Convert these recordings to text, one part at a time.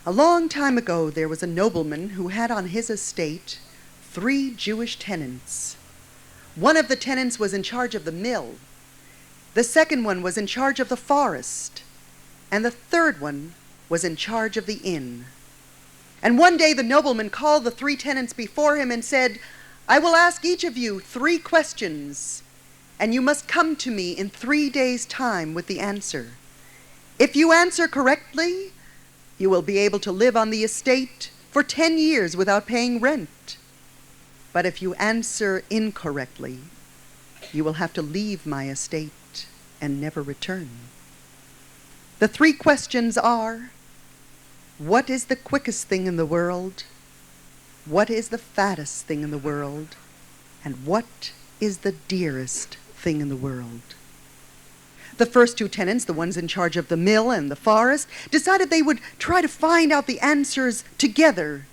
A long time ago, there was a nobleman who had on his estate 3 Jewish tenants. One of the tenants was in charge of the mill. The second one was in charge of the forest. And the third one was in charge of the inn. And one day the nobleman called the 3 tenants before him and said, "I will ask each of you 3 questions, and you must come to me in 3 days' time with the answer. If you answer correctly, you will be able to live on the estate for 10 years without paying rent. But if you answer incorrectly, you will have to leave my estate and never return." The 3 questions are: what is the quickest thing in the world? What is the fattest thing in the world? And what is the dearest thing in the world? The first 2 tenants, the ones in charge of the mill and the forest, decided they would try to find out the answers together.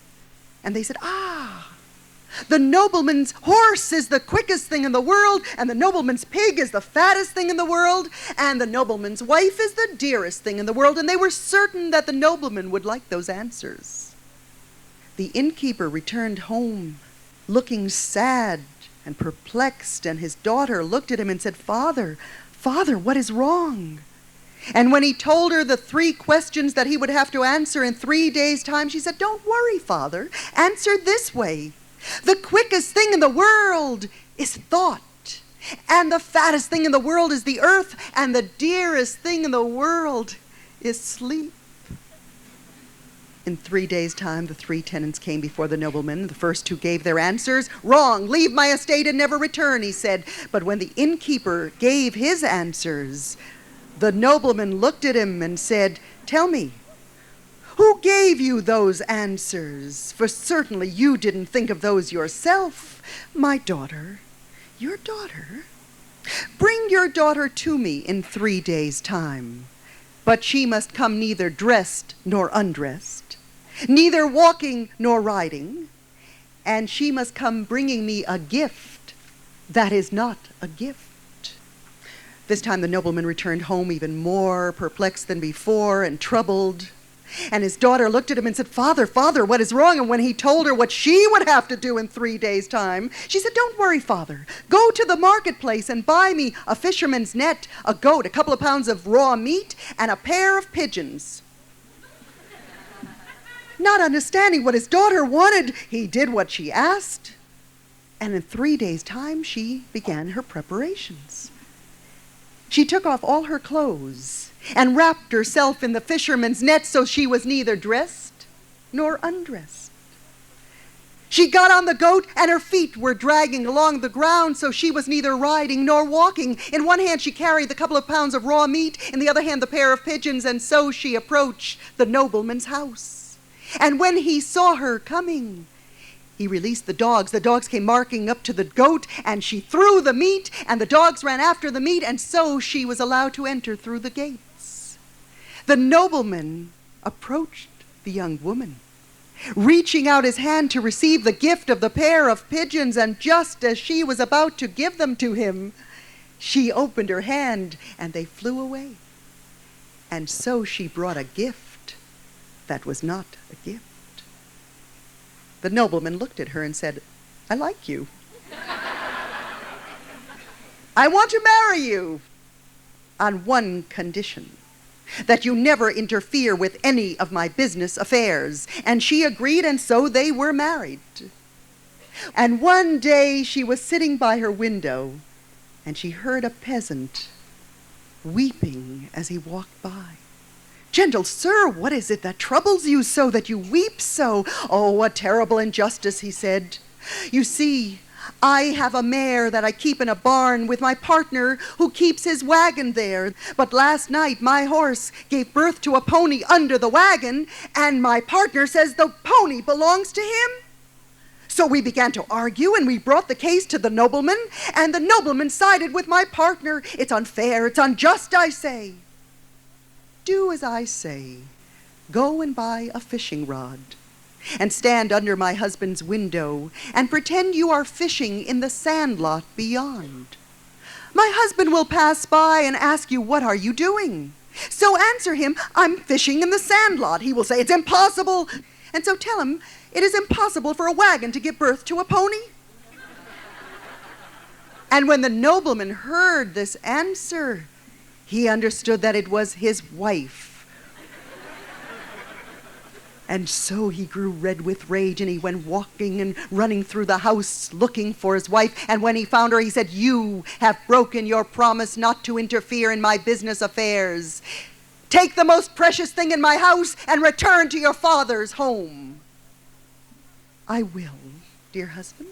And they said, the nobleman's horse is the quickest thing in the world, and the nobleman's pig is the fattest thing in the world, and the nobleman's wife is the dearest thing in the world. And they were certain that the nobleman would like those answers. The innkeeper returned home looking sad and perplexed, and his daughter looked at him and said, Father, what is wrong?" And when he told her the 3 questions that he would have to answer in 3 days' time, she said, "Don't worry, Father. Answer this way. The quickest thing in the world is thought, and the fattest thing in the world is the earth, and the dearest thing in the world is sleep." In 3 days' time, the 3 tenants came before the nobleman. The first 2 gave their answers. "Wrong. Leave my estate and never return," he said. But when the innkeeper gave his answers, the nobleman looked at him and said, "Tell me, who gave you those answers? For certainly you didn't think of those yourself." "My daughter." "Your daughter? Bring your daughter to me in 3 days' time. But she must come neither dressed nor undressed, neither walking nor riding, and she must come bringing me a gift that is not a gift." This time the nobleman returned home even more perplexed than before and troubled. And his daughter looked at him and said, Father, what is wrong?" And when he told her what she would have to do in 3 days' time, she said, "Don't worry, Father. Go to the marketplace and buy me a fisherman's net, a goat, a couple of pounds of raw meat, and a pair of pigeons." Not understanding what his daughter wanted, he did what she asked. And in 3 days' time, she began her preparations. She took off all her clothes and wrapped herself in the fisherman's net so she was neither dressed nor undressed. She got on the goat, and her feet were dragging along the ground, so she was neither riding nor walking. In one hand she carried the couple of pounds of raw meat, in the other hand the pair of pigeons, and so she approached the nobleman's house. And when he saw her coming, he released the dogs. The dogs came marking up to the goat, and she threw the meat, and the dogs ran after the meat, and so she was allowed to enter through the gates. The nobleman approached the young woman, reaching out his hand to receive the gift of the pair of pigeons, and just as she was about to give them to him, she opened her hand, and they flew away. And so she brought a gift that was not a gift. The nobleman looked at her and said, "I like you. I want to marry you on one condition, that you never interfere with any of my business affairs." And she agreed, and so they were married. And one day she was sitting by her window, and she heard a peasant weeping as he walked by. "Gentle sir, what is it that troubles you so, that you weep so?" "Oh, a terrible injustice," he said. "You see, I have a mare that I keep in a barn with my partner who keeps his wagon there. But last night my horse gave birth to a pony under the wagon, and my partner says the pony belongs to him. So we began to argue, and we brought the case to the nobleman, and the nobleman sided with my partner. It's unfair, it's unjust, I say." "Do as I say. Go and buy a fishing rod, and stand under my husband's window, and pretend you are fishing in the sand lot beyond. My husband will pass by and ask you, 'What are you doing?' So answer him, I'm fishing in the sandlot. He will say, it's impossible. And so tell him, it is impossible for a wagon to give birth to a pony. And when the nobleman heard this answer, he understood that it was his wife. And so he grew red with rage, and he went walking and running through the house looking for his wife. And when he found her, he said, you have broken your promise not to interfere in my business affairs. Take the most precious thing in my house and return to your father's home. I will, dear husband,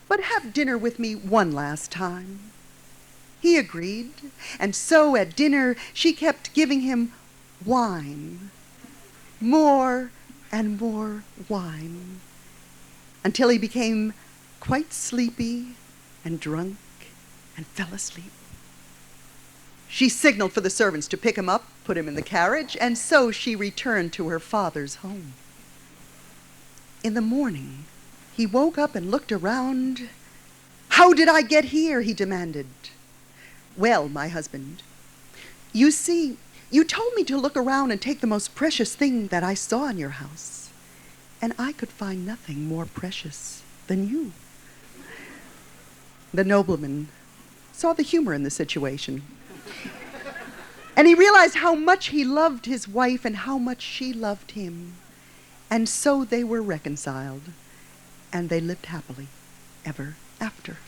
but have dinner with me one last time. He agreed, and so at dinner she kept giving him wine. More and more wine, until he became quite sleepy and drunk and fell asleep. She signaled for the servants to pick him up, put him in the carriage, and so she returned to her father's home. In the morning, he woke up and looked around. How did I get here? He demanded. Well, my husband, you see, you told me to look around and take the most precious thing that I saw in your house, and I could find nothing more precious than you. The nobleman saw the humor in the situation, and he realized how much he loved his wife and how much she loved him, and so they were reconciled, and they lived happily ever after.